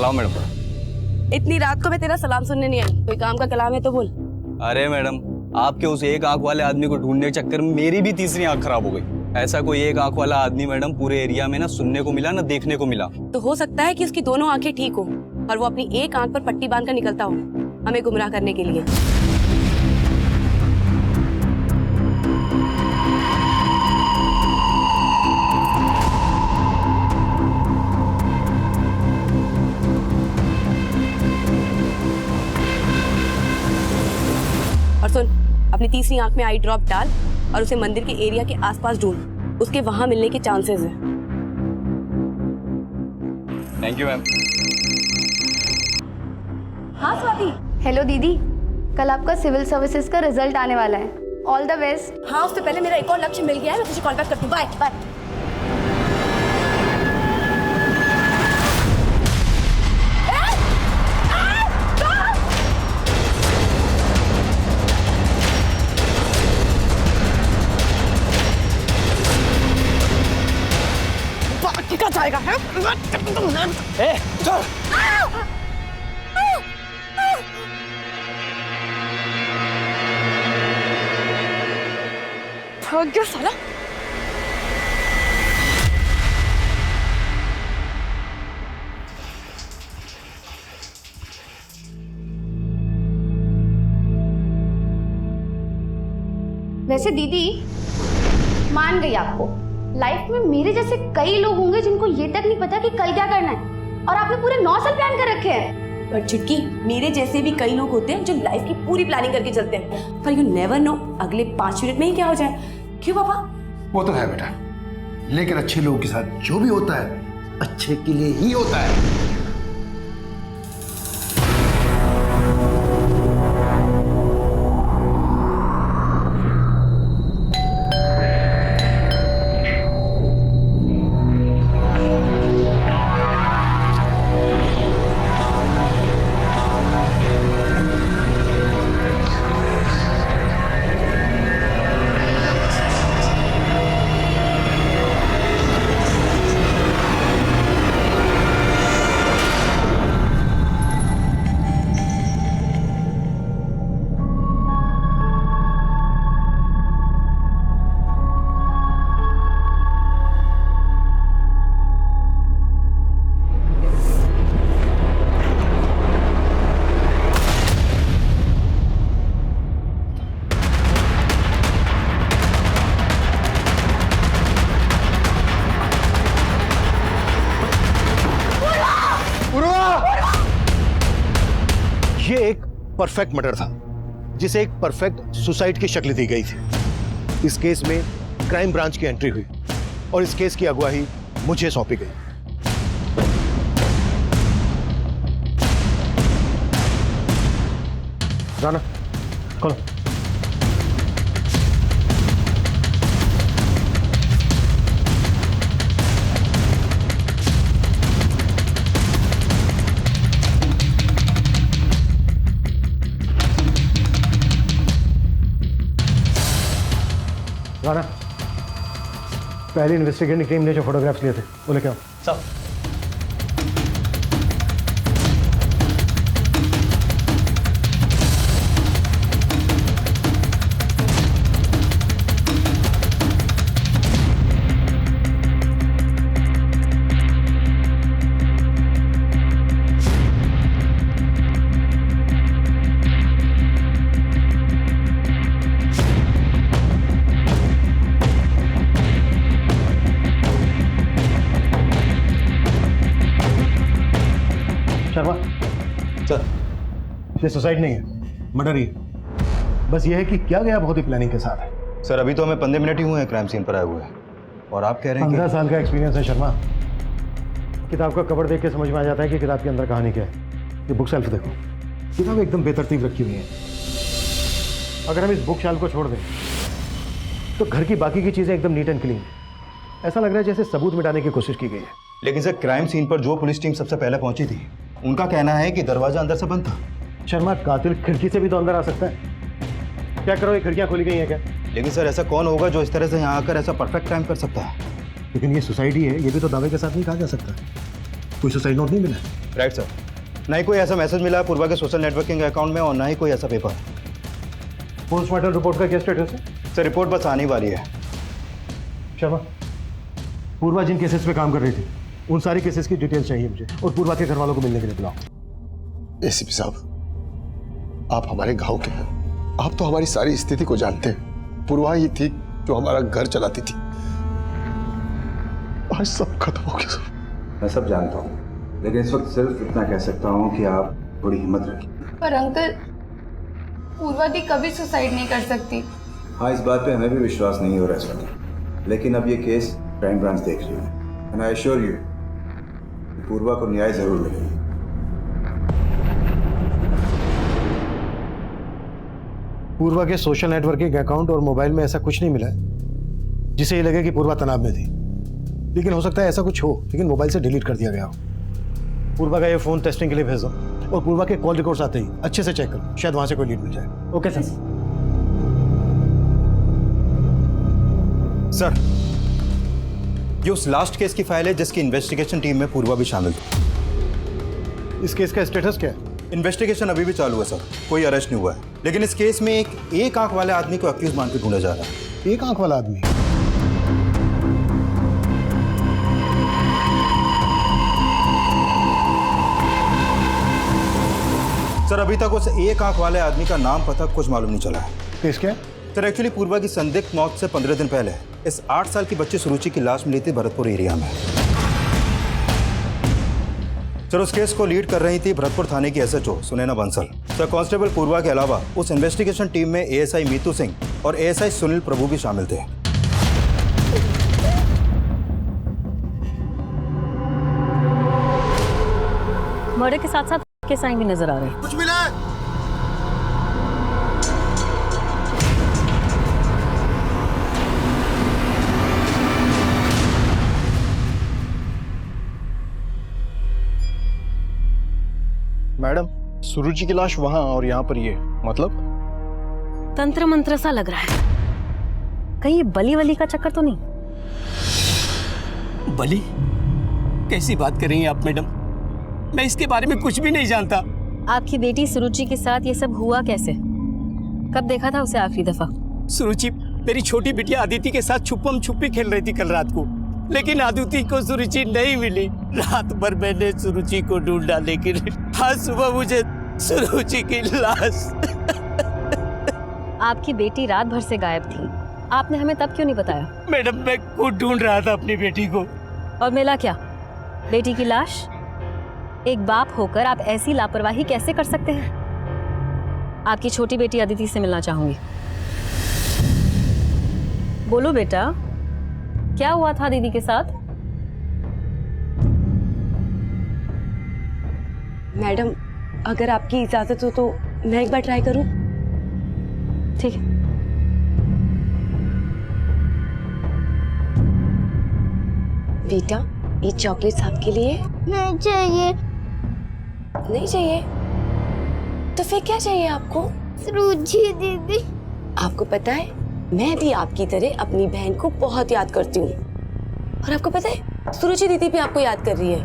सलाम मैडम। इतनी रात को मैं तेरा सलाम सुनने नहीं आई, कोई काम का कलाम है तो बोल। अरे मैडम, आपके उस एक आंख वाले आदमी को ढूंढने के चक्कर में मेरी भी तीसरी आंख खराब हो गई। ऐसा कोई एक आंख वाला आदमी मैडम पूरे एरिया में ना सुनने को मिला ना देखने को मिला। तो हो सकता है कि उसकी दोनों आंखें ठीक हो और वो अपनी एक आंख पर पट्टी बांधकर निकलता हो हमें गुमराह करने के लिए। और सुन, अपनी तीसरी आंख में आई ड्रॉप डाल और उसे मंदिर के एरिया के आसपास ढूंढ, उसके वहां मिलने के चांसेस हैं। Thank you ma'am. हाँ स्वाति। हेलो दीदी, कल आपका सिविल सर्विसेज का रिजल्ट आने वाला है। All the best. हाँ, उससे पहले मेरा एक और लक्ष्य मिल गया है, मैं तुझे कॉल बैक करती हूँ। Bye bye. क्या जाएगा है? ए, चल। भाग गया साला। वैसे दीदी, मान गई आपको, लाइफ में मेरे जैसे कई लोग होंगे जिनको ये तक नहीं पता कि कल क्या करना है, और आपने पूरे 9 साल प्लान कर रखे हैं। पर चुटकी, मेरे जैसे भी कई लोग होते हैं जो लाइफ की पूरी प्लानिंग करके चलते हैं, पर यू नेवर नो अगले 5 मिनट में ही क्या हो जाए। क्यों पापा? वो तो है बेटा, लेकिन अच्छे लोगों के साथ जो भी होता है अच्छे के लिए ही होता है। ये एक परफेक्ट मर्डर था जिसे एक परफेक्ट सुसाइड की शक्ल दी गई थी। इस केस में क्राइम ब्रांच की एंट्री हुई और इस केस की अगुवाई मुझे सौंपी गई। राना, खोलो। राना, पहली इन्वेस्टिगेटिंग टीम ने जो फोटोग्राफ्स लिए थे वो लेके आओ। सब शर्मा, सर। ये सुसाइड नहीं है, मर्डर ही है। बस ये है कि क्या गया बहुत ही प्लानिंग के साथ है। सर, अभी तो हमें 15 मिनट ही हुए हैं क्राइम सीन पर आए हुए, और आप कह रहे हैं 15 साल का एक्सपीरियंस है शर्मा। किताब का कवर देख के समझ में आ जाता है कि किताब के अंदर कहानी क्या है। ये बुक शेल्फ देखो, किताब एकदम बेतरतीब रखी हुई है। अगर हम इस बुक शेल्फ को छोड़ दें तो घर की बाकी की चीज़ें एकदम नीट एंड क्लीन। ऐसा लग रहा है जैसे सबूत मिटाने की कोशिश की गई है। लेकिन सर, क्राइम सीन पर जो पुलिस टीम सबसे पहले पहुंची थी उनका कहना है कि दरवाजा अंदर से बंद था। शर्मा, कातिल खिड़की से भी तो अंदर आ सकता है। क्या करो, ये खिड़कियां खोली गई हैं क्या? लेकिन सर, ऐसा कौन होगा जो इस तरह से यहाँ आकर ऐसा परफेक्ट क्राइम कर सकता है? लेकिन ये सोसाइटी है, ये भी तो दावे के साथ नहीं कहा जा सकता। कोई सुसाइड नोट नहीं मिला है। Right sir. ना ही कोई ऐसा मैसेज मिला है पूर्वा के सोशल नेटवर्किंग अकाउंट में और ना ही कोई ऐसा पेपर। पोस्टमार्टम रिपोर्ट का क्या स्टेटस है सर? रिपोर्ट बस आने वाली है। शर्मा, पूर्वा जिन केसेस पे काम कर रही थी उन सारी केसेस की डिटेल्स चाहिए मुझे, और पूर्वा के घर वालों को मिलने के लिए बुलाओ। एसीपी साहब, आप हमारे गांव के हैं, आप तो हमारी सारी स्थिति को जानते हैं। पूर्वा ही थी जो हमारा घर चलाती थी। आज सब खत्म हो गया सर। मैं सब जानता हूँ, लेकिन इस वक्त सिर्फ इतना कह सकता हूँ कि आप थोड़ी हिम्मत रखिए। पर अंकल, पूर्वा दी कभी सुसाइड नहीं कर सकती। हाँ, इस बात पे हमें भी विश्वास नहीं हो रहा इस वक्त, लेकिन अब ये केस क्राइम ब्रांच देख रही है। एंड आई एश्योर यू, पूर्वा को न्याय जरूर मिलेगा। पूर्वा के सोशल नेटवर्किंग अकाउंट और मोबाइल में ऐसा कुछ नहीं मिला है जिसे ये लगे कि पूर्वा तनाव में थी, लेकिन हो सकता है ऐसा कुछ हो लेकिन मोबाइल से डिलीट कर दिया गया हो। पूर्वा का ये फोन टेस्टिंग के लिए भेज दो और पूर्वा के कॉल रिकॉर्ड्स आते ही अच्छे से चेक करो, शायद वहां से कोई लीड मिल जाए। Okay sir. सर, ये उस लास्ट केस की फाइल है जिसकी इन्वेस्टिगेशन टीम में पूर्वा भी शामिल थी। इस केस का स्टेटस क्या है? इन्वेस्टिगेशन अभी भी चालू है सर, कोई अरेस्ट नहीं हुआ है, लेकिन इस केस में एक आंख वाले आदमी को अक्यूज मान के ढूंढा जा रहा है। एक आंख वाला आदमी? सर, अभी तक उस एक आंख वाले आदमी का नाम पता कुछ मालूम नहीं चला है। केस क्या? सर, एक्चुअली पूर्वा की संदिग्ध मौत से 15 दिन पहले इस 8 साल की बच्ची सुरुचि की लाश मिली थी भरतपुर एरिया में। सर, उस केस को लीड कर रही थी भरतपुर थाने की SHO Sunaina Bansal. Sir, constable Purva के अलावा उस इन्वेस्टिगेशन टीम में एएसआई मीतू सिंह और एएसआई सुनील प्रभु भी शामिल थे। मर्डर के साथ साथ के साइन भी नजर आ रहे हैं। कुछ मिला है? मैडम, सुरुचि की लाश वहां और यहाँ पर ये, मतलब? तंत्र मंत्र सा लग रहा है। कहीं ये बली वली का चक्कर तो नहीं? बली? कैसी बात कर रही हैं आप मैडम? मैं इसके बारे में कुछ भी नहीं जानता। आपकी बेटी सुरुचि के साथ ये सब हुआ कैसे? कब देखा था उसे आखिरी दफा? सुरुचि मेरी छोटी बिटिया अदिति के साथ छुपम छुपी खेल रही थी कल रात को, लेकिन अदिति को सुरुचि नहीं मिली। रात भर मैंने सुरुचि को ढूंढा, लेकिन आज सुबह मुझे सुरुचि की लाश। आपकी बेटी रात भर से गायब थी, आपने हमें तब क्यों नहीं बताया? मैडम, मैं खुद ढूंढ रहा था अपनी बेटी को। और मिला क्या? बेटी की लाश? एक बाप होकर आप ऐसी लापरवाही कैसे कर सकते हैं? आपकी छोटी बेटी अदिति से मिलना चाहूंगी। बोलो बेटा, क्या हुआ था दीदी के साथ? मैडम, अगर आपकी इजाजत हो तो मैं एक बार ट्राई करूं? ठीक है। बेटा, ये चॉकलेट्स आपके लिए। नहीं चाहिए। नहीं चाहिए? तो फिर क्या चाहिए आपको? सुरुचि दीदी। आपको पता है, मैं भी आपकी तरह अपनी बहन को बहुत याद करती हूँ। और आपको पता है, सुरुचि दीदी भी आपको याद कर रही है।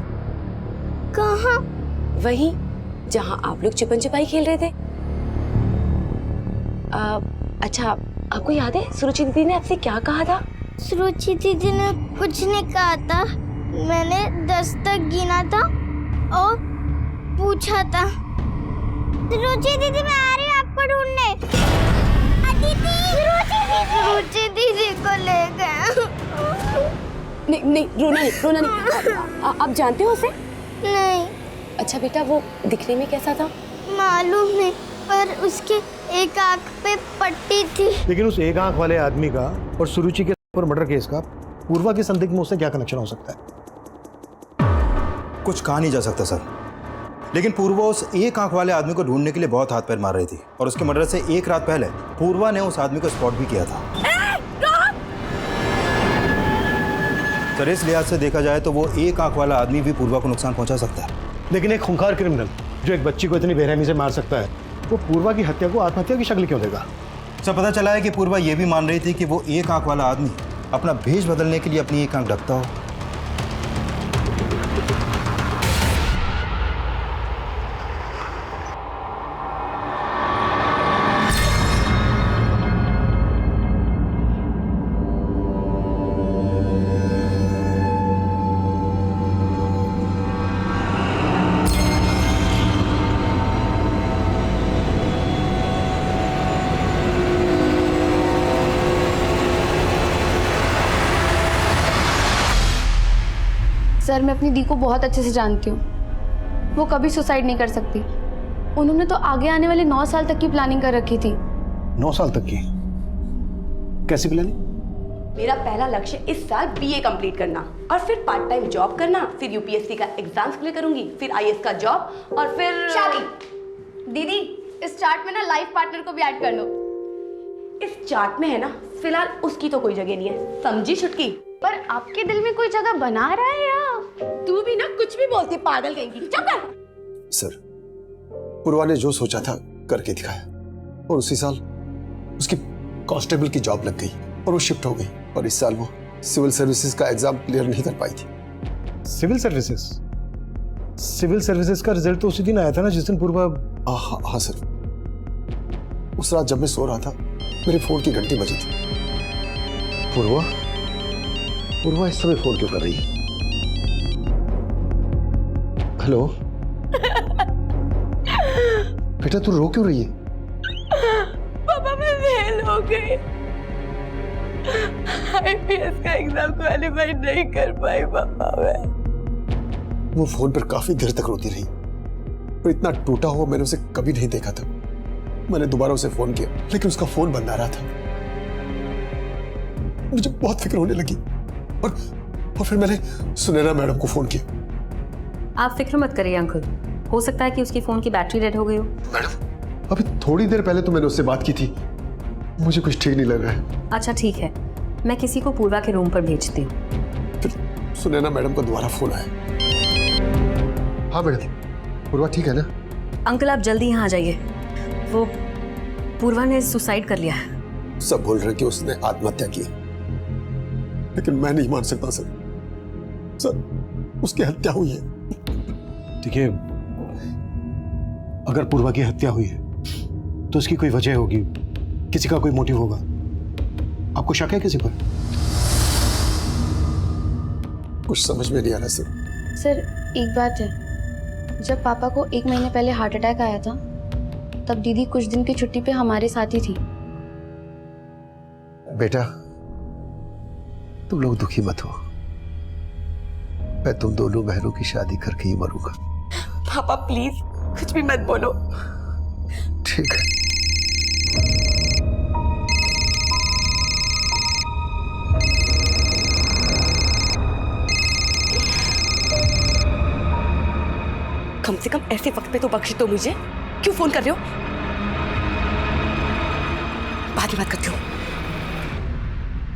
कहाँ? वहीं जहाँ आप लोग छुपन छुपाई खेल रहे थे। अच्छा, आपको याद है सुरुचि दीदी ने आपसे क्या कहा था? सुरुचि दीदी ने कुछ नहीं कहा था। मैंने 10 तक गिना था और पूछा था, सुरुचि दीदी मैं आ रही हूँ आपको ढूंढने। सुरुचि दीदी को ले गए। नहीं नहीं, रोना नहीं, रोना नहीं। आप जानते हो उसे? नहीं। अच्छा बेटा, वो दिखने में कैसा था? मालूम नहीं, पर उसके एक आंख पे पट्टी थी। लेकिन उस एक आंख वाले आदमी का और सुरुचि के पर मर्डर केस का पूर्वा की संदिग्ध में उससे क्या कनेक्शन हो सकता है? कुछ कहा नहीं जा सकता सर, लेकिन पूर्वा उस एक आंख वाले आदमी को ढूंढने के लिए बहुत हाथ पैर मार रही थी, और उसके मर्डर से एक रात पहले पूर्वा ने उस आदमी को स्पॉट भी किया था। सर, इस लिहाज से देखा जाए तो वो एक आंख वाला आदमी भी पूर्वा को नुकसान पहुंचा सकता है। लेकिन एक खूंखार क्रिमिनल जो एक बच्ची को इतनी बेरहमी से मार सकता है, वो पूर्वा की हत्या को आत्महत्या की शक्ल क्यों देगा? सर, पता चला है कि पूर्वा ये भी मान रही थी कि वो एक आंख वाला आदमी अपना भेष बदलने के लिए अपनी एक आंख ढकता हो। सर, मैं अपनी दी को बहुत अच्छे से जानती हूँ। वो कभी सुसाइड नहीं कर सकती। उन्होंने तो आगे आने वाले 9 साल तक की प्लानिंग कर रखी थी। 9 साल तक की? कैसी प्लानिंग? मेरा पहला लक्ष्य इस साल बीए कंप्लीट करना और फिर पार्ट टाइम जॉब करना, फिर यूपीएससी का एग्जाम्स क्लियर करूंगी, फिर आईएएस का जॉब और फिर शादी। दीदी, इस चार्ट में ना लाइफ पार्टनर को भी ऐड कर लो। इस चार्ट में है ना, फिलहाल उसकी तो कोई जगह नहीं है, समझी छुटकी? पर आपके दिल में कोई जगह बना रहा है या? तू भी ना कुछ भी बोलती, पागल कहेंगी। चुप कर। सर, पूर्वा ने जो सोचा था करके दिखाया और उसी साल उसकी कांस्टेबल की जॉब लग गई और वो शिफ्ट हो गई और इस साल वो सिविल सर्विसेज का एग्जाम क्लियर नहीं कर पाई थी। Civil services? सिविल सर्विसेज का रिजल्ट तो उसी दिन आया था ना जिस दिन पूर्वा। हाँ सर, उस रात जब मैं सो रहा था मेरे फोन की घंटी बजी थी। पूर्वा? पूर्वा इस समय फोन क्यों कर रही है? हेलो बेटा, तू रो क्यों रही है? पापा, मैं फेल हो गई। आईपीएस का एग्जाम क्वालीफाई नहीं कर पाई पापा मैं। वो फोन पर काफी देर तक रोती रही और इतना टूटा हुआ मैंने उसे कभी नहीं देखा था। मैंने दोबारा उसे फोन किया लेकिन उसका फोन बंद आ रहा था। मुझे बहुत फिक्र होने लगी और फिर मैंने सुनैना मैडम को फोन किया। आप फिक्र मत करिए अंकल, हो सकता है कि उसकी फोन की बैटरी डेड हो गई हो। मैडम, अभी थोड़ी देर पहले तो मैंने उससे बात की थी, मुझे कुछ ठीक नहीं लग रहा है। अच्छा ठीक है, मैं किसी को पूर्वा के रूम पर भेजती हूँ। फिर सुनैना मैडम का दोबारा फोन आया। हाँ मैडम, पूर्वा ठीक है ना? अंकल आप जल्दी यहाँ आ जाइए, वो पूर्वा ने सुसाइड कर लिया है। सब बोल रहे हैं कि उसने आत्महत्या की, लेकिन मैं नहीं मान सकता सर। सर, उसकी हत्या हुई है। देखिए, अगर पूर्वा की हत्या हुई है तो उसकी कोई वजह होगी, किसी का कोई मोटिव होगा। आपको शक है किसी पर? कुछ समझ में नहीं आ रहा सर। सर, एक बात है, जब पापा को 1 महीने पहले हार्ट अटैक आया था तब दीदी कुछ दिन की छुट्टी पे हमारे साथ ही थी। बेटा, तुम लोग दुखी मत हो, मैं तुम दोनों बहनों की शादी करके ही मरूंगा। पापा प्लीज कुछ भी मत बोलो। ठीक है। कम से कम ऐसे वक्त पे तो बख्श दो मुझे। क्यों फोन कर रहे हो? बाद में बात करती हूँ।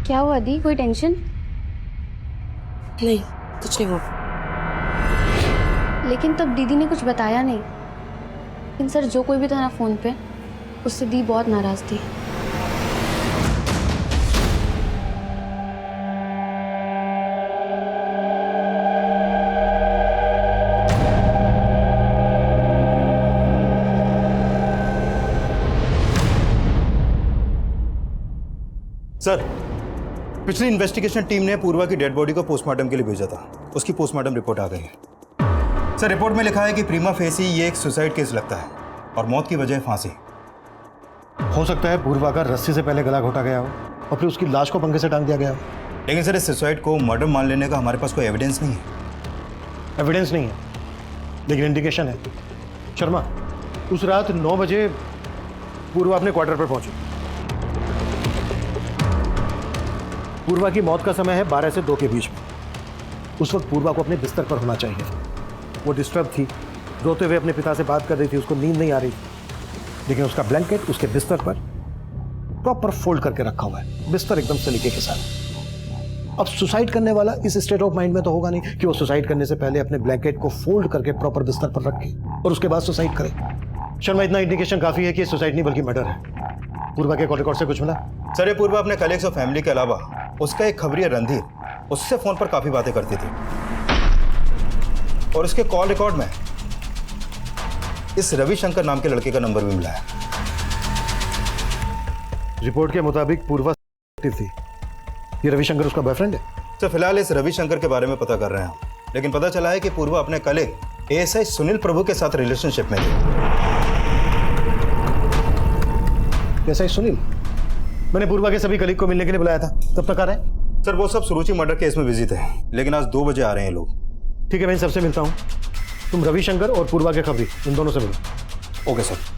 क्या हुआ दी, कोई टेंशन? नहीं, कुछ नहीं हुआ। लेकिन तब दीदी ने कुछ बताया नहीं। लेकिन सर, जो कोई भी था ना फोन पे, उससे दी बहुत नाराज थी। सर, पिछली इन्वेस्टिगेशन टीम ने पूर्वा की डेड बॉडी को पोस्टमार्टम के लिए भेजा था। उसकी पोस्टमार्टम रिपोर्ट आ गई है। सर, रिपोर्ट में लिखा है कि प्रीमा फेसी ये एक सुसाइड केस लगता है और मौत की वजह फांसी। हो सकता है पूर्वा का रस्सी से पहले गला घोटा गया हो और फिर उसकी लाश को पंखे से टांग दिया गया हो। लेकिन सर, इस सुसाइड को मर्डर मान लेने का हमारे पास कोई एविडेंस नहीं है। एविडेंस नहीं है लेकिन इंडिकेशन है। शर्मा, उस रात 9 बजे पूर्वा अपने क्वार्टर पर पहुंची। पूर्वा की मौत का समय है 12 से 2 के बीच में। उस वक्त पूर्वा को अपने बिस्तर पर होना चाहिए। वो डिस्टर्ब थी, रोते हुए अपने पिता से बात कर रही थी, उसको नींद नहीं आ रही थी। लेकिन उसका ब्लैंकेट उसके बिस्तर पर प्रॉपर फोल्ड करके रखा हुआ है, बिस्तर एकदम सलीके के साथ। अब सुसाइड करने वाला इस स्टेट ऑफ माइंड में तो होगा नहीं कि वो सुसाइड करने से पहले अपने ब्लैंकेट को फोल्ड करके प्रॉपर बिस्तर पर रखे और उसके बाद सुसाइड करे। शर्मा, इतना इंडिकेशन काफी है कि सुसाइड नहीं बल्कि मर्डर है। पूर्वा के कॉल रिकॉर्ड से कुछ मिला? सर, ये पूर्वा अपने कलीग्स और फैमिली के अलावा उसका एक खबरिया रणधीर, उससे फोन पर काफी बातें करती थी और उसके कॉल रिकॉर्ड में इस रविशंकर नाम के लड़के का नंबर भी मिला है। रिपोर्ट के मुताबिक पूर्वा थी। ये रविशंकर उसका बॉयफ्रेंड है? तो फिलहाल इस रविशंकर के बारे में पता कर रहे हैं, लेकिन पता चला है कि पूर्वा अपने कलीग एएसआई सुनील प्रभु के साथ रिलेशनशिप में थी। एएसआई सुनील? मैंने पूर्वा के सभी कलीग को मिलने के लिए बुलाया था, तब तक आ रहे हैं? सर, वो सब सुरुचि मर्डर केस में बिजी थे, लेकिन आज 2 बजे आ रहे हैं लोग। ठीक है, मैं इन सबसे मिलता हूँ। तुम रविशंकर और पूर्वा के खबरी, इन दोनों से मिलो। Okay sir.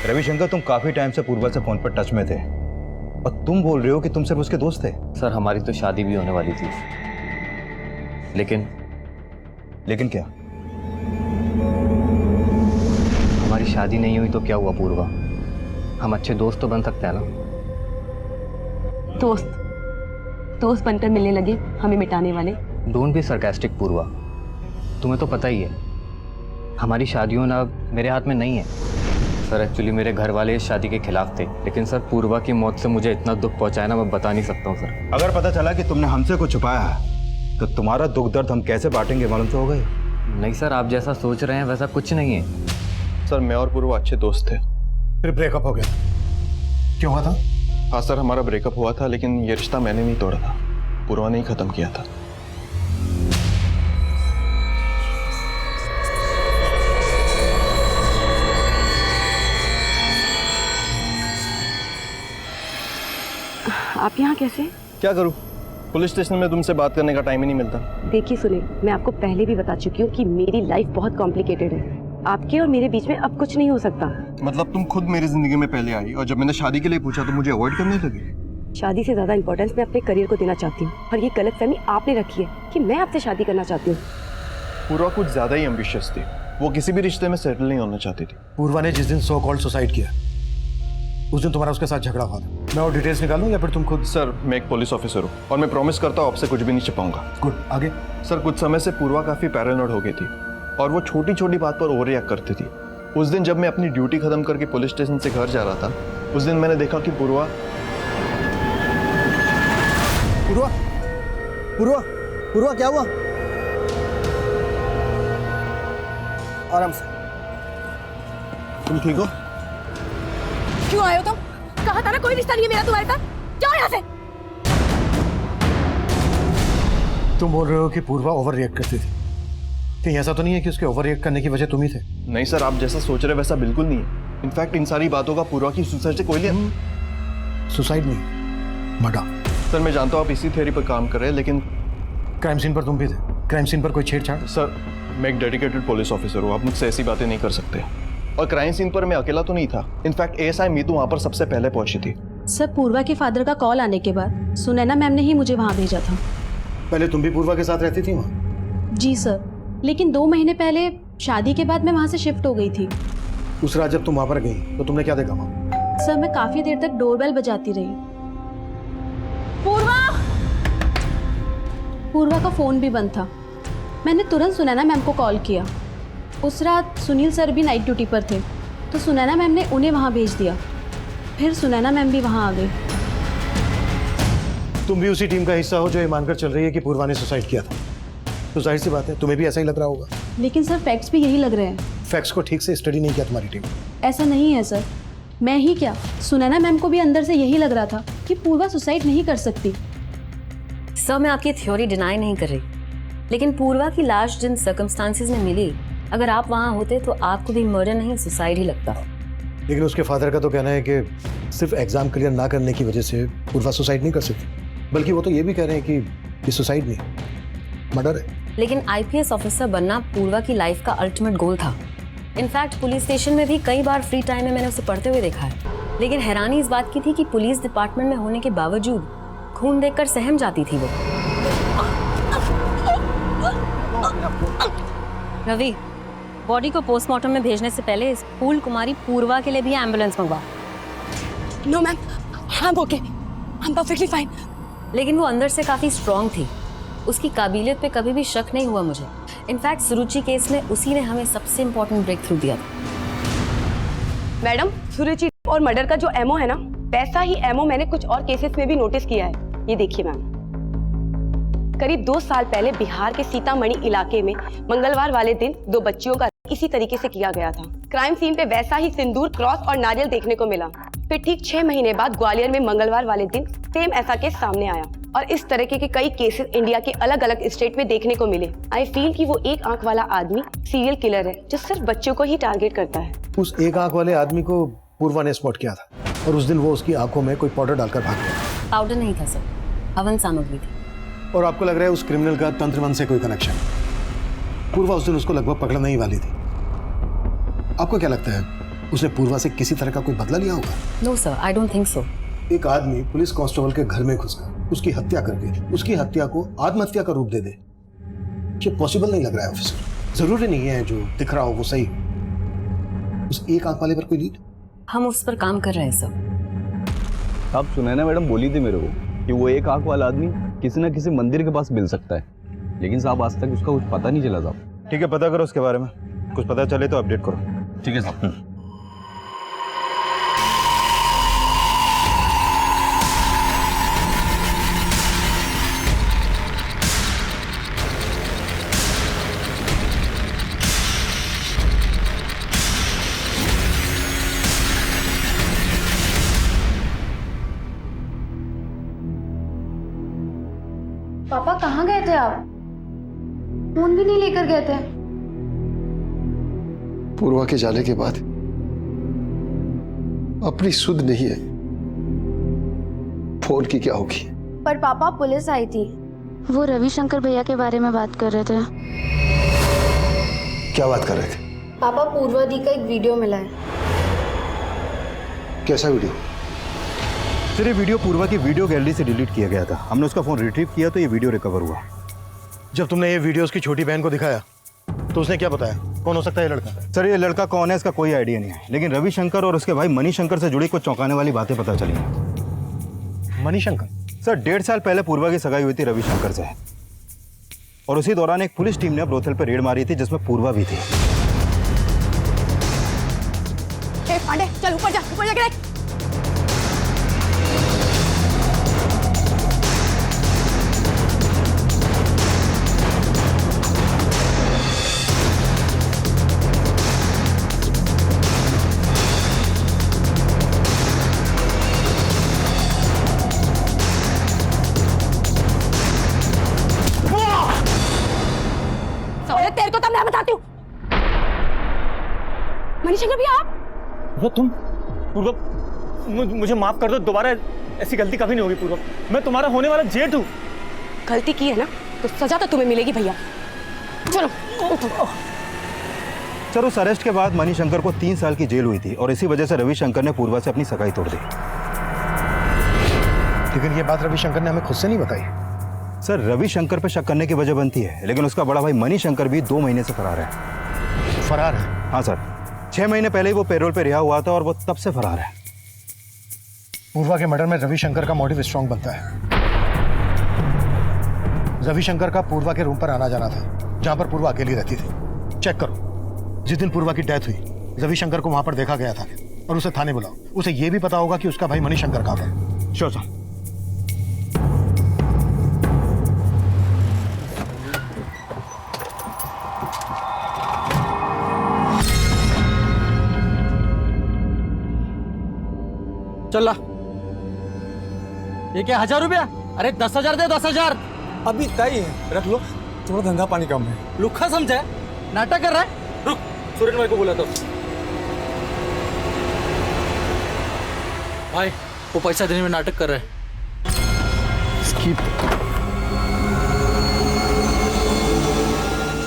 रविशंकर, तुम काफी टाइम से पूर्वा से फोन पर टच में थे और तुम बोल रहे हो कि तुम सिर्फ उसके दोस्त थे। सर हमारी तो शादी भी होने वाली थी, लेकिन क्या? हमारी शादी नहीं हुई तो क्या हुआ पूर्वा? हम अच्छे दोस्त तो बन सकते हैं ना। दोस्त बनकर मिलने लगे हमें मिटाने वाले। डोंट बी सरकास्टिक पूर्वा, तुम्हें तो पता ही है हमारी शादी होना मेरे हाथ में नहीं है। सर एक्चुअली मेरे घर वाले इस शादी के खिलाफ थे, लेकिन सर पूर्वा की मौत से मुझे इतना दुख पहुंचा है ना, मैं बता नहीं सकता हूँ सर। अगर पता चला कि तुमने हमसे कुछ छुपाया है तो तुम्हारा दुख दर्द हम कैसे बांटेंगे, मालूम तो होगा ही। नहीं सर, आप जैसा सोच रहे हैं वैसा कुछ नहीं है। सर मैं और पूर्वा अच्छे दोस्त थे। फिर ब्रेकअप हो गया, क्यों हुआ था? हाँ सर, हमारा ब्रेकअप हुआ था, लेकिन ये रिश्ता मैंने नहीं तोड़ा था, पूर्वा ने ही खत्म किया था। आप यहाँ कैसे? क्या करूँ, पुलिस स्टेशन में तुमसे बात करने का टाइम ही नहीं मिलता। देखिए सुने, मैं आपको पहले भी बता चुकी हूँ कि मेरी लाइफ बहुत कॉम्प्लिकेटेड है। आपके और मेरे बीच में अब कुछ नहीं हो सकता। मतलब तुम खुद मेरी जिंदगी में पहले आई और जब मैंने शादी के लिए पूछा तो मुझे अवॉइड करने लगी। शादी से ज्यादा इंपॉर्टेंस मैं अपने करियर को देना चाहती हूँ, और ये गलतफहमी आपने रखी है कि मैं आपसे शादी करना चाहती हूँ। पूर्वा कुछ ज्यादा ही एम्बिशियस थी, वो किसी भी रिश्ते में सेटल नहीं होना चाहती थी। पूर्वा ने जिस दिन सो कॉल्ड सुसाइड किया उस दिन तुम्हारा उसके साथ झगड़ा हुआ था। मैं और डिटेल्स निकालूं या फिर तुम खुद? सर मैं एक पुलिस ऑफिसर हूँ और मैं प्रॉमिस करता हूँ आपसे कुछ भी नहीं छिपाऊंगा। गुड, आगे? सर कुछ समय से पूर्वा काफी पैरानॉइड हो गई थी और वो छोटी छोटी बात पर ओवर रिएक्ट करती थी। उस दिन जब मैं अपनी ड्यूटी खत्म करके पुलिस स्टेशन से घर जा रहा था, उस दिन मैंने देखा कि पूर्वा क्या हुआ? आराम से। तुम ठीक हो? क्यों आए हो तुम? कहा था ना कोई रिश्ता नहीं है मेरा तुम्हारे साथ। जाओ यहाँ से। तुम बोल रहे हो कि पूर्वा ओवर रिएक्ट करती थी, कहीं ऐसा तो नहीं है कि उसके ओवर रिएक्ट करने की वजह तुम ही थे? नहीं सर, आप जैसा सोच रहे वैसा बिल्कुल नहीं है। इनफैक्ट इन सारी बातों का पूर्वा की सुसाइड से कोई लिया। सुसाइड नहीं, मर्डर। सर मैं जानता हूँ आप इसी थ्योरी पर काम कर रहे हैं, लेकिन क्राइम सीन पर तुम भी थे। क्राइम सीन पर कोई छेड़छाड़? सर मैं एक डेडिकेटेड पुलिस ऑफिसर हूँ, आप मुझसे ऐसी बातें नहीं कर सकते। और क्राइम सीन पर मैं अकेला तो नहीं था, इनफैक्ट एएसआई मीतू वहाँ पर सबसे पहले पहुंची थी। सर पूर्वा के फादर का कॉल आने के बाद सुनैना मैम ने ही मुझे वहाँ भेजा था। पहले तुम भी पूर्वा के साथ रहती थी वहाँ? जी सर, लेकिन 2 महीने पहले शादी के बाद मैं वहाँ से शिफ्ट हो गई थी। उस रात जब तुम वहाँ पर गई तो तुमने क्या देखा वहाँ? सर मैं काफी देर तक डोरबेल बजाती रही। पूर्वा का फोन भी बंद था। मैंने तुरंत सुनैना मैम को कॉल किया। उस रात सुनील सर भी नाइट ड्यूटी पर थे, तो सुनैना मैम ने उन्हें वहाँ भेज दिया। फिर सुनैना मैम भी वहाँ आ गई। तुम भी उसी टीम का हिस्सा हो जो ये मानकर चल रही है कि पूर्वा ने सुसाइड किया था, तो जाहिर सी बात है तुम्हें भी ऐसा ही लग रहा होगा। लेकिन सर फैक्ट्स भी यही लग रहे हैं। फैक्ट्स को ठीक से स्टडी नहीं किया तुम्हारी टीम। ऐसा नहीं है सर, मैं ही क्या, सुनैना मैम को भी अंदर से यही लग रहा था कि पूर्वा सुसाइड नहीं कर सकती। सर मैं आपकी थ्योरी डिनाई नहीं कर रही, लेकिन पूर्वा की लाश जिन सर्कमस्टांसेस में मिली, अगर आप वहाँ होते तो आपको भी मर्डर नहीं सुसाइड ही लगता। लेकिन उसके फादर का तो कहना है कि सिर्फ एग्जाम क्लियर ना करने की वजह से पूर्वा सुसाइड नहीं कर सकती, बल्कि वो तो ये भी कह रहे हैं कि ये सुसाइड नहीं, मर्डर है। लेकिन आईपीएस ऑफिसर बनना पूर्वा की लाइफ का अल्टीमेट गोल था। इनफैक्ट पुलिस स्टेशन में भी कई बार फ्री टाइम में मैंने उसे पढ़ते हुए देखा है। लेकिन हैरानी इस बात की थी कि पुलिस डिपार्टमेंट में होने के बावजूद खून देखकर सहम जाती थी वो। रवि, बॉडी को पोस्टमार्टम में भेजने से पहले इस फूल कुमारी पूर्वा के लिए भी एम्बुलेंस मंगवा। No ma'am, I'm okay, I'm perfectly fine। लेकिन वो अंदर से काफी स्ट्रांग थी, उसकी काबिलियत पे कभी भी शक नहीं हुआ मुझे। इनफैक्ट सुरुचि केस में उसी ने हमें सबसे इम्पोर्टेंट ब्रेक थ्रू दिया था। मैडम, सुरुचि और मर्डर का जो एमओ है ना, वैसा ही एमओ मैंने कुछ और केसेस में भी नोटिस किया है। ये देखिए मैम। करीब 2 साल पहले बिहार के सीतामढ़ी इलाके में मंगलवार वाले दिन 2 बच्चियों का इसी तरीके से किया गया था। क्राइम सीन पे वैसा ही सिंदूर, क्रॉस और नारियल देखने को मिला। फिर ठीक 6 महीने बाद ग्वालियर में मंगलवार वाले दिन सेम ऐसा केस सामने आया और इस तरीके के कई केसेस इंडिया के अलग अलग स्टेट में देखने को मिले। आई फील कि वो एक आंख वाला आदमी सीरियल किलर है जो सिर्फ बच्चों को ही टारगेट करता है। उस एक आंख वाले आदमी को पूर्वा ने स्पॉट किया था और उस दिन वो उसकी आंखों में कोई पाउडर डालकर भाग गया। पाउडर नहीं था सर, हवन सामग्री थी। और आपको लग रहा है उस क्रिमिनल का तंत्रमन से कोई कनेक्शन? पूर्वा उस दिन उसको लगभग पकड़ने ही वाली थी। आपको क्या लगता है उसने पूर्वा से किसी तरह का कोई बदला लिया होगा? No sir, I don't think so. एक आदमी पुलिस कांस्टेबल के घर में घुसकर उसकी हत्या करके उसकी हत्या को आत्महत्या का रूप दे दे, ये पॉसिबल नहीं लग रहा है ऑफिसर। जरूरी नहीं है जो दिख रहा हो वो सही हो। उस एक आंख वाले पर कोई लीड? हम उस पर काम कर रहे हैं सर। आप सुनैना मैडम बोली थी मेरे को कि वो एक आंख वाला आदमी किसी न किसी मंदिर के पास मिल सकता है, लेकिन साहब आज तक उसका कुछ पता नहीं चला साहब। ठीक है, पता करो उसके बारे में, कुछ पता चले तो अपडेट करो। ठीक है साहब। पापा कहाँ गए थे आप? फोन भी नहीं लेकर गए थे। पूर्वा के जाने के बाद अपनी सुध नहीं है, फोन की क्या होगी? पर पापा पुलिस आई थी, वो रविशंकर भैया के बारे में बात कर रहे थे। क्या बात कर रहे थे? पापा पूर्वा दी का एक वीडियो मिला है। कैसा वीडियो? सर ये वीडियो पूर्वा की वीडियो गैलरी से डिलीट किया गया था। हमने उसका फोन रिट्रीव किया तो ये वीडियो रिकवर हुआ। जब तुमने ये वीडियो उसकी छोटी बहन को दिखाया तो उसने क्या बताया? कौन हो सकता है ये लड़का? सर ये लड़का कौन है इसका कोई आइडिया नहीं है, लेकिन रविशंकर और उसके भाई मणिशंकर से जुड़ी कुछ चौंकाने वाली बातें पता चली हैं। मणिशंकर? सर 1.5 साल पहले पूर्वा की सगाई हुई थी रविशंकर से, और उसी दौरान एक पुलिस टीम ने ब्रोथल पर रेड मारी थी जिसमें पूर्वा भी थी। पांडे चल ऊपर जाके देख। तेरे को तब मैं बताती हूँ। मणिशंकर भी आप? तुम पूर्व, मुझे माफ कर दो, दोबारा ऐसी गलती कभी नहीं होगी पूर्व। मैं तुम्हारा होने वाला जेठ हूँ। गलती की है ना तो सजा तो तुम्हें मिलेगी भैया। चलो सर उस अरेस्ट के बाद मणिशंकर को 3 साल की जेल हुई थी और इसी वजह से रविशंकर ने पूर्वा से अपनी सगाई तोड़ दी। लेकिन ये बात रविशंकर ने हमें खुद से नहीं बताई। सर रविशंकर पे शक करने की वजह बनती है, लेकिन उसका बड़ा भाई मणिशंकर भी 2 महीने से फरार है। फरार है? हाँ सर, 6 महीने पहले ही वो पेरोल पे रिहा हुआ था और वो तब से फरार है। पूर्वा के मर्डर में रविशंकर का मोटिव स्ट्रांग बनता है। रविशंकर का पूर्वा के रूम पर आना जाना था जहां पर पूर्वा अकेली रहती थी। चेक करो, जिस दिन पूर्वा की डेथ हुई रविशंकर को वहां पर देखा गया था और उसे थाने बुलाओ। उसे यह भी पता होगा कि उसका भाई मणिशंकर कहां है। Sure sir. चल ला। ये क्या 1000 रुपया? अरे 10,000 दे 10,000। अभी तय है, रख लो, थोड़ा धंधा पानी कम है। लुखा समझा है? नाटक कर रहा है? रुक, सुरेन भाई को बोला तो। भाई वो पैसा देने में नाटक कर रहा है।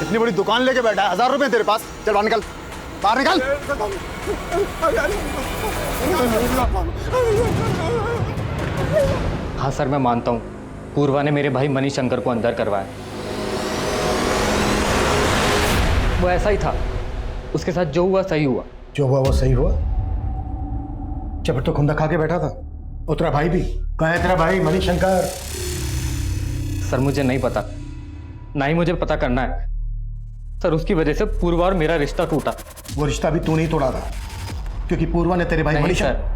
इतनी बड़ी दुकान लेके बैठा है, 1000 रुपए तेरे पास? चल बाहर निकल, बाहर निकल। हाँ सर मैं मानता हूँ, पूर्वा ने मेरे भाई मणिशंकर को अंदर करवाया। वो ऐसा ही था, उसके साथ जो हुआ सही हुआ। जो हुआ वो सही हुआ? जब तो खुंदा खा के बैठा था। और तेरा भाई भी कहाँ है? तेरा भाई मणिशंकर? सर मुझे नहीं पता, ना ही मुझे पता करना है सर। उसकी वजह से पूर्वा और मेरा रिश्ता टूटा। वो रिश्ता भी तू नहीं तोड़ा था, क्योंकि पूर्वा ने तेरे भाई मणिशंकर।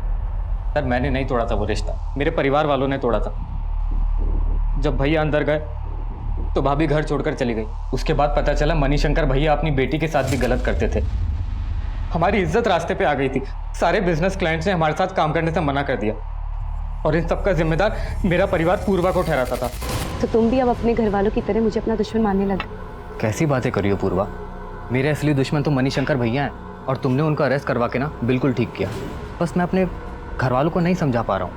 सर मैंने नहीं तोड़ा था वो रिश्ता, मेरे परिवार वालों ने तोड़ा था। जब भैया अंदर गए तो भाभी घर छोड़कर चली गई। उसके बाद पता चला मणिशंकर भैया अपनी बेटी के साथ भी गलत करते थे। हमारी इज्जत रास्ते पे आ गई थी। सारे बिजनेस क्लाइंट्स ने हमारे साथ काम करने से मना कर दिया और इन सब का जिम्मेदार मेरा परिवार पूर्वा को ठहराता था। तो तुम भी अब अपने घर वालों की तरह मुझे अपना दुश्मन मानने लगे? कैसी बातें करी हो पूर्वा, मेरे असली दुश्मन तो मणिशंकर भैया हैं और तुमने उनको अरेस्ट करवा के ना बिल्कुल ठीक किया। बस मैं अपने घर वालों को नहीं समझा पा रहा हूँ।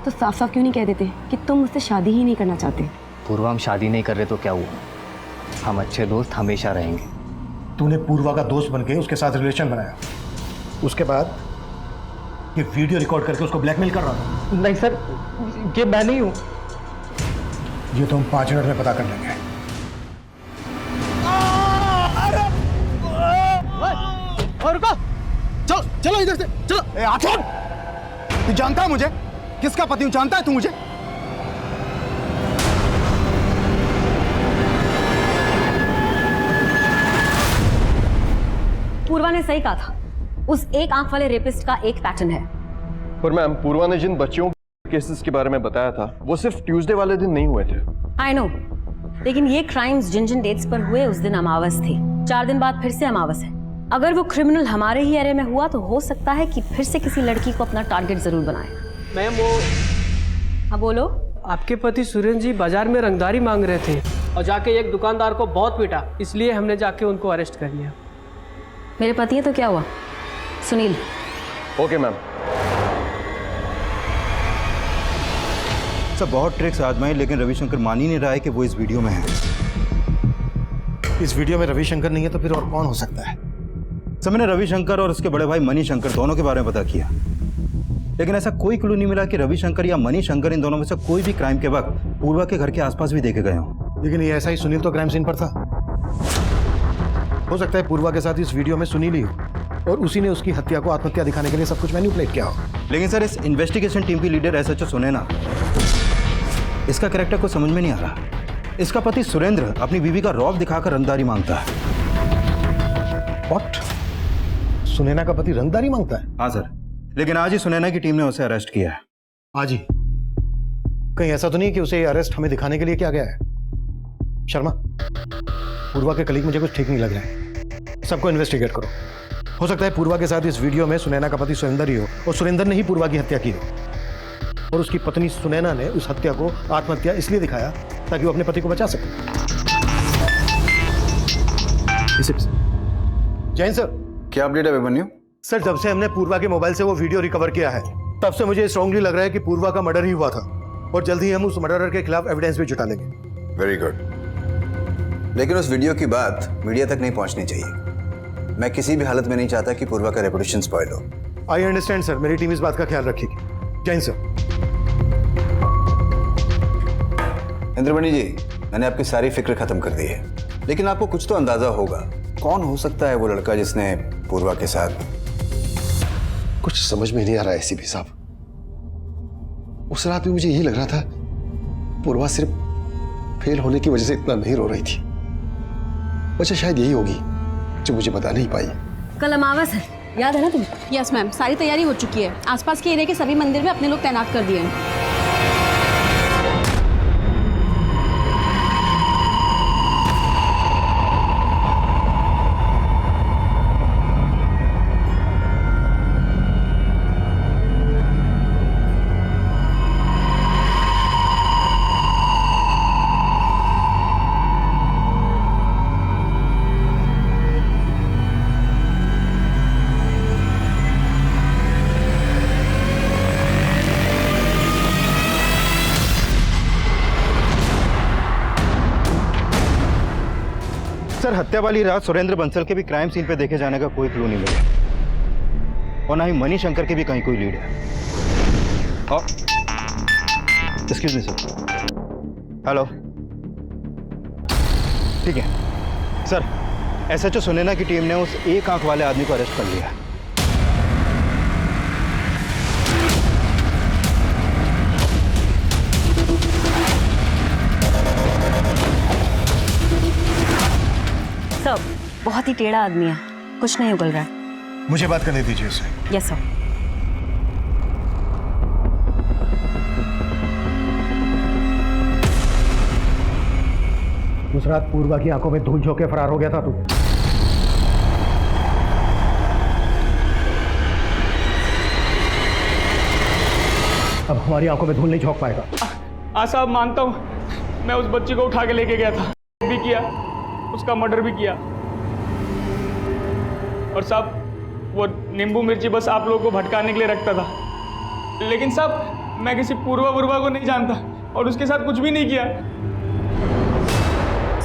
तो साफ साफ क्यों नहीं कह देते कि तुम मुझसे शादी ही नहीं करना चाहते? पूर्वा, हम शादी नहीं कर रहे तो क्या हुआ, हम अच्छे दोस्त हमेशा रहेंगे। तूने पूर्वा का दोस्त बन के उसके साथ रिलेशन बनाया, उसके बाद ये वीडियो रिकॉर्ड करके उसको ब्लैकमेल कर रहा था। नहीं सर, ये मैं नहीं हूँ। ये तो हम 5 मिनट में पता कर लेंगे। रुको, चलो चलो इधर से चलो। आ छोड़, तू जानता है मुझे किसका पति हूँ? जानता है तू मुझे? पूर्वा ने सही कहा था, उस एक आंख वाले रेपिस्ट का एक पैटर्न है। पर मैम, पूर्वा ने जिन बच्चियों केसेस के बारे में बताया था वो सिर्फ ट्यूसडे वाले दिन नहीं हुए थे। आई नो, लेकिन ये क्राइम्स जिन जिन डेट्स पर हुए उस दिन अमावस थी। 4 दिन बाद फिर से अमावस है। अगर वो क्रिमिनल हमारे ही एरिया में हुआ तो हो सकता है कि फिर से किसी लड़की को अपना टारगेट जरूर बनाए। मैम वो, हाँ बोलो। आपके पति सुरेंद्र जी बाजार में रंगदारी मांग रहे थे और जाके एक दुकानदार को बहुत पीटा, इसलिए हमने जाके उनको अरेस्ट कर लिया। मेरे पति है तो क्या हुआ? सुनील। Okay ma'am. सब बहुत ट्रिक्स आजमाए लेकिन रविशंकर मान ही नहीं रहा है कि वो इस वीडियो में है। इस वीडियो में रविशंकर नहीं है तो फिर और कौन हो सकता है? सब मैंने रविशंकर और उसके बड़े भाई मणिशंकर दोनों के बारे में पता किया, लेकिन ऐसा कोई क्लू नहीं मिला कि रविशंकर या मणिशंकर इन दोनों में से कोई भी क्राइम के वक्त पूर्वा के घर के आसपास भी देखे गए हों। लेकिन ये ऐसा ही सुनील तो क्राइम सीन पर था। हो सकता है पूर्वा के साथ इस वीडियो में सुनील ही हो और उसी ने उसकी हत्या को आत्महत्या दिखाने के लिए सब कुछ मैनिपुलेट किया हो। लेकिन सर, इस इन्वेस्टिगेशन टीम की लीडर एसएचओ सुनैना, इसका कैरेक्टर को समझ में नहीं आ रहा। इसका पति सुरेंद्र अपनी बीवी का रौब दिखाकर रंगदारी मांगता है। व्हाट? सुनैना का पति रंगदारी मांगता है? हाँ सर, लेकिन आज ही सुनैना की टीम ने उसे अरेस्ट किया है। आज ही? कहीं ऐसा तो नहीं कि उसे अरेस्ट हमें दिखाने के लिए किया गया है? शर्मा, पूर्वा के कलीग मुझे कुछ ठीक नहीं लग रहा है। सबको इन्वेस्टिगेट करो। हो सकता है पूर्वा के साथ इस वीडियो में सुनैना का पति सुरेंद्र ही हो और सुरेंद्र ने ही पूर्वा की हत्या की हो और उसकी पत्नी सुनैना ने उस हत्या को आत्महत्या इसलिए दिखाया ताकि वो अपने पति को बचा सके। जैन सर, क्या अपडेट है अभिमन्यु? सर, जब से हमने पूर्वा के मोबाइल से वो वीडियो रिकवर किया है तब से मुझे स्ट्रांगली लग रहा है कि पूर्वा का मर्डर ही हुआ था और जल्द ही हम उस मर्डरर के खिलाफ एविडेंस भी जुटा लेंगे। वेरी गुड, लेकिन उस वीडियो की बात मीडिया तक नहीं पहुंचनी चाहिए। मैं किसी भी हालत में नहीं चाहता कि पूर्वा का रेपुटेशन स्पॉइल हो। आई अंडरस्टैंड सर, मेरी टीम इस बात का ख्याल रखेगी। जैन सर। इंद्रमणि जी, मैंने आपकी सारी फिक्र खत्म कर दी है, लेकिन आपको कुछ तो अंदाजा होगा कौन हो सकता है वो लड़का जिसने पूर्वा के साथ। कुछ समझ में नहीं आ रहा है एसीपी साहब। उस रात भी मुझे यही लग रहा था पूर्वा सिर्फ फेल होने की वजह से इतना नहीं रो रही थी। वजह शायद यही होगी जो मुझे बता नहीं पाई। कल अमावस है, याद है ना तुम्हें? यस मैम, सारी तैयारी हो चुकी है। आसपास के एरिया के सभी मंदिर में अपने लोग तैनात कर दिए हैं। सर, हत्या वाली रात सुरेंद्र बंसल के भी क्राइम सीन पे देखे जाने का कोई क्लू नहीं मिला और ना ही मणिशंकर के भी कहीं कोई लीड है। और एक्सक्यूज मी सर। हेलो, ठीक है सर, एसएचओ सुनैना की टीम ने उस एक आंख वाले आदमी को अरेस्ट कर लिया। सब बहुत ही टेढ़ा आदमी है, कुछ नहीं उगल रहा है। मुझे बात करने दीजिए उससे। Yes sir. उस रात पूर्वा की आंखों में धूल झोंक के फरार हो गया था तू। अब हमारी आंखों में धूल नहीं झोंक पाएगा। हाँ साहब मानता हूँ, मैं उस बच्ची को उठा के लेके गया था, भी किया, उसका मर्डर भी किया। और साहब वो नींबू मिर्ची बस आप लोगों को भटकाने के लिए रखता था, लेकिन साहब मैं किसी पूर्वा को नहीं जानता और उसके साथ कुछ भी नहीं किया।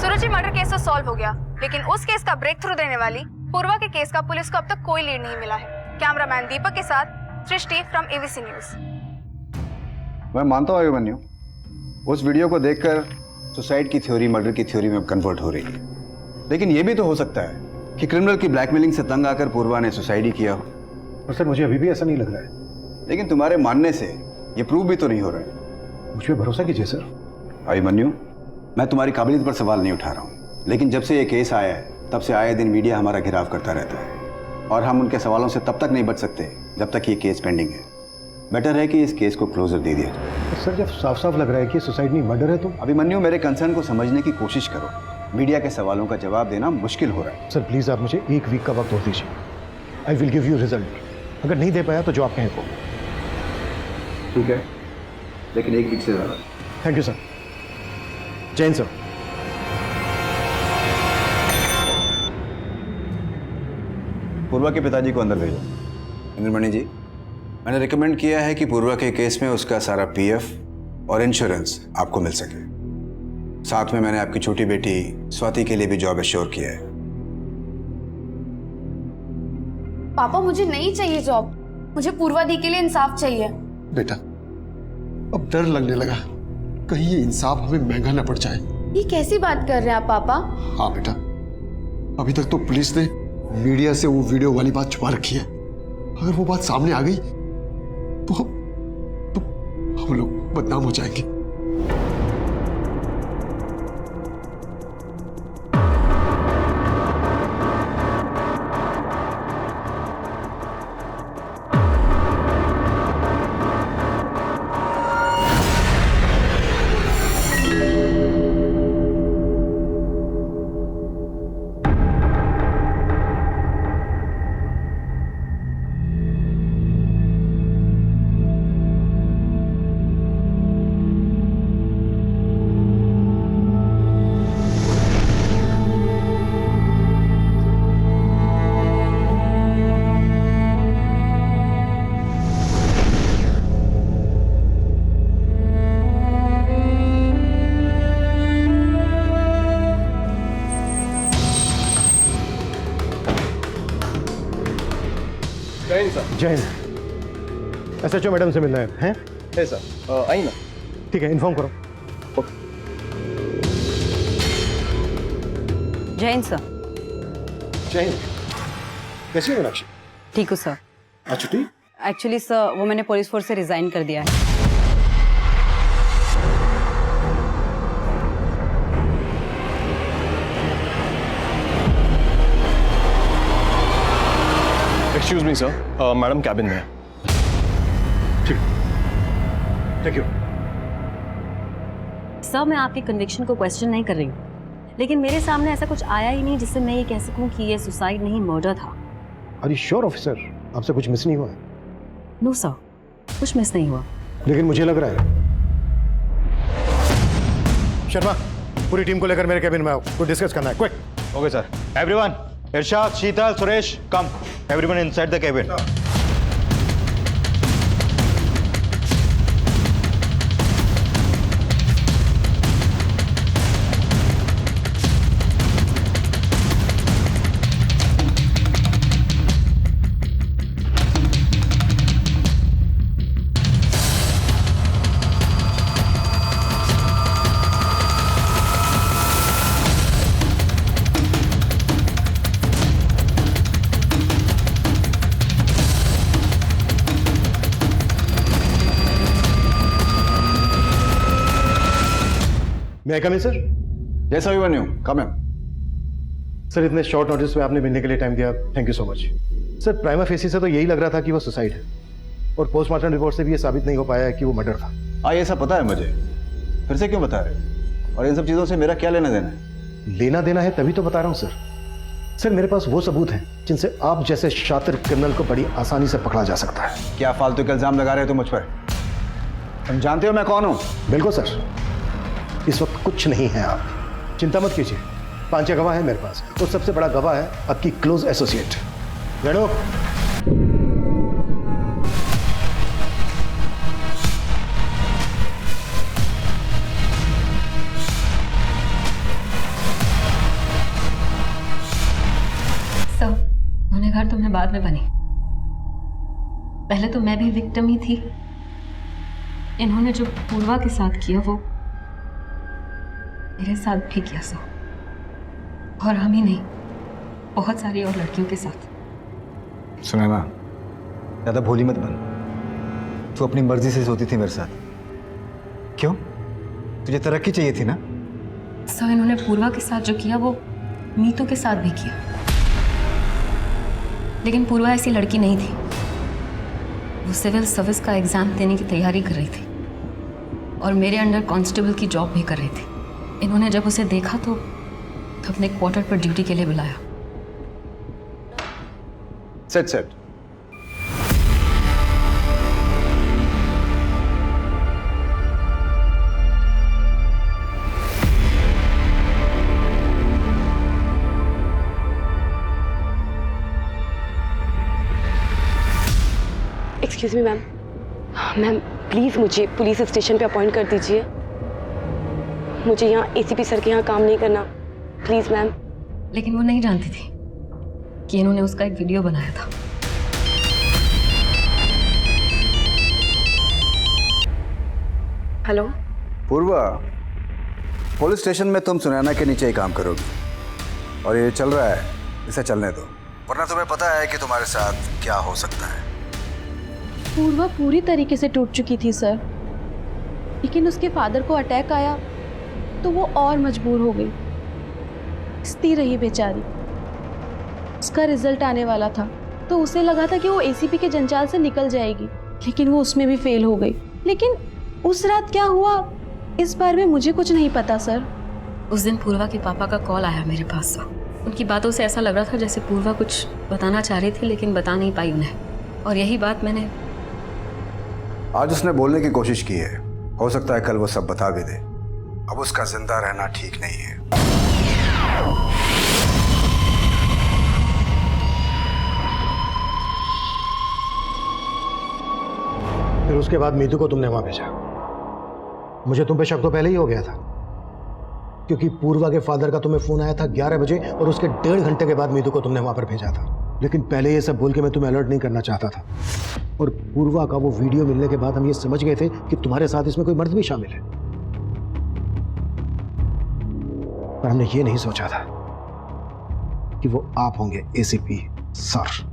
सुरुचि मर्डर केस तो सॉल्व हो गया, लेकिन उस केस का ब्रेक थ्रू देने वाली पूर्वा के केस का पुलिस को अब तक कोई लीड नहीं मिला है। कैमरामैन दीपक के साथ सृष्टि फ्रॉम एबीसी न्यूज। मैं मानता हूँ अभिमन्यु, उस वीडियो को देखकर सुसाइड की थ्योरी मर्डर की थ्योरी में कन्वर्ट हो रही है, लेकिन यह भी तो हो सकता है कि क्रिमिनल की ब्लैकमेलिंग से तंग आकर पूर्वा ने सुसाइड ही किया हो। और सर मुझे अभी भी ऐसा नहीं लग रहा है। लेकिन तुम्हारे मानने से ये प्रूव भी तो नहीं हो रहा है। मुझ पर भरोसा कीजिए सर। अभिमन्यु, मैं तुम्हारी काबिलियत पर सवाल नहीं उठा रहा हूँ, लेकिन जब से ये केस आया है तब से आए दिन मीडिया हमारा घिराव करता रहता है और हम उनके सवालों से तब तक नहीं बच सकते जब तक ये केस पेंडिंग है। बेटर है कि इस केस को क्लोजर दे दिया जाए। सर जब साफ साफ लग रहा है कि सुसाइड नहीं मर्डर है तो। अभिमन्यु, मेरे कंसर्न को समझने की कोशिश करो। मीडिया के सवालों का जवाब देना मुश्किल हो रहा है। सर प्लीज आप मुझे 1 वीक का वक्त और दीजिए। I will give you result. अगर नहीं दे पाया तो जो आप कहें वो। ठीक है, लेकिन 1 वीक से ज़्यादा। Thank you sir. Jain sir. Purva के पिताजी को अंदर भेजो। इंद्रमणि जी, मैंने रिकमेंड किया है कि पूर्वा के केस में उसका सारा पीएफ और इंश्योरेंस आपको मिल सके। साथ में मैंने आपकी छोटी बेटी स्वाति के लिए भी जॉब एश्योर किया है। पापा मुझे नहीं चाहिए जॉब, मुझे पूर्वा दी के लिए इंसाफ चाहिए। बेटा, अब डर लगने लगा कहीं ये इंसाफ हमें महंगा न पड़ जाए। ये कैसी बात कर रहे हैं आप पापा? हाँ बेटा, अभी तक तो पुलिस ने मीडिया से वो वीडियो वाली बात छुपा रखी है। अगर वो बात सामने आ गई तो हम लोग बदनाम हो जाएंगे। जैन, एसएचओ मैडम से मिलना है? है सर, आई ना। ठीक है, इन्फॉर्म करो। जैन सर। जैन, कैसी हो मीनाक्षी? ठीक हो सर। आज छुट्टी? एक्चुअली सर वो मैंने पुलिस फोर्स से रिजाइन कर दिया है। Excuse me sir, madam cabin में है। ठीक, थैंक यू। सर मैं आपके कन्विक्शन को क्वेश्चन नहीं कर रही हूँ, लेकिन मेरे सामने ऐसा कुछ आया ही नहीं जिससे मैं ये कह सकूं कि ये सुसाइड नहीं मर्डर था। आर यू श्योर ऑफिसर, आपसे कुछ मिस नहीं हुआ है? नो सर, कुछ मिस नहीं हुआ। लेकिन मुझे लग रहा है। शर्मा, पूरी टीम को लेकर मेरे कैबिन में आओ, कुछ डिस्कस करना है। Quick. Okay sir. Everyone, Irshad, Sheetal, Suresh, come. Everyone inside the cabin. मैं कम सर। जैसा अभिमन्यु, कम है। सर इतने शॉर्ट नोटिस में आपने मिलने के लिए टाइम दिया, thank you so much. Sir prima facie से तो यही लग रहा था कि वो सुसाइड है, और पोस्टमार्टम रिपोर्ट से भी ये साबित नहीं हो पाया है कि वो मर्डर था। हाँ, ये सब पता है मुझे, फिर से क्यों बता रहे? और इन सब चीज़ों से मेरा क्या लेना देना है? लेना देना है तभी तो बता रहा हूं सर। सर मेरे पास वो सबूत हैं जिनसे आप जैसे शातिर क्रिमिनल को बड़ी आसानी से पकड़ा जा सकता है। क्या फालतू के इल्जाम लगा रहे हो तुम मुझ पर? तुम जानते हो मैं कौन हूं? बिल्कुल सर, इस वक्त कुछ नहीं है आप, चिंता मत कीजिए। 5 गवाह है मेरे पास और सबसे बड़ा गवाह है आपकी क्लोज एसोसिएट रेणु। गुनहगार तो मैं बाद में बनी, पहले तो मैं भी विक्टिम ही थी। इन्होंने जो पूर्वा के साथ किया वो मेरे साथ भी किया सो, और हम ही नहीं, बहुत सारी और लड़कियों के साथ। सुनैना, ज्यादा भोली मत बन। तू अपनी मर्जी से सोती थी मेरे साथ, क्यों? तुझे तरक्की चाहिए थी ना? सो इन्होंने पूर्वा के साथ जो किया वो नीतू के साथ भी किया, लेकिन पूर्वा ऐसी लड़की नहीं थी। वो सिविल सर्विस का एग्जाम देने की तैयारी कर रही थी और मेरे अंडर कांस्टेबल की जॉब भी कर रही थी। इन्होंने जब उसे देखा तो अपने क्वार्टर पर ड्यूटी के लिए बुलाया। Set excuse me ma'am, ma'am please मुझे पुलिस स्टेशन पे अपॉइंट कर दीजिए। मुझे यहाँ एसीपी सर के यहाँ काम नहीं करना, प्लीज़ मैम। लेकिन वो नहीं जानती थी कि इन्होंने उसका एक वीडियो बनाया था। हेलो पूर्वा, पुलिस स्टेशन में तुम सुनैना के नीचे ही काम करोगी, और ये चल रहा है, इसे चलने दो, वरना तुम्हें पता है कि तुम्हारे साथ क्या हो सकता है। पूर्वा पूरी तरीके से टूट चुकी थी सर, लेकिन उसके फादर को अटैक आया तो वो और मजबूर हो गई, स्थिर रही बेचारी। उसका रिजल्ट आने वाला था तो उसे लगा था कि वो एसीपी के जंजाल से निकल जाएगी, लेकिन वो उसमें भी फेल हो गई। लेकिन उस रात क्या हुआ इस बारे में मुझे कुछ नहीं पता सर। उस दिन पूर्वा के पापा का कॉल आया मेरे पास। उनकी बातों से ऐसा लग रहा था जैसे पूर्वा कुछ बताना चाह रही थी लेकिन बता नहीं पाई उन्हें, और यही बात मैंने आज उसने बोलने की कोशिश की है, हो सकता है कल वो सब बता भी दे। अब उसका जिंदा रहना ठीक नहीं है। फिर उसके बाद मीतू को तुमने वहां भेजा। मुझे तुम पे शक तो पहले ही हो गया था, क्योंकि पूर्वा के फादर का तुम्हें फोन आया था 11 बजे और उसके 1.5 घंटे के बाद मीतू को तुमने वहां पर भेजा था। लेकिन पहले ये सब बोल के मैं तुम्हें अलर्ट नहीं करना चाहता था, और पूर्वा का वो वीडियो मिलने के बाद हम ये समझ गए थे कि तुम्हारे साथ इसमें कोई मर्द भी शामिल है, पर हमने ये नहीं सोचा था कि वो आप होंगे एसीपी सर।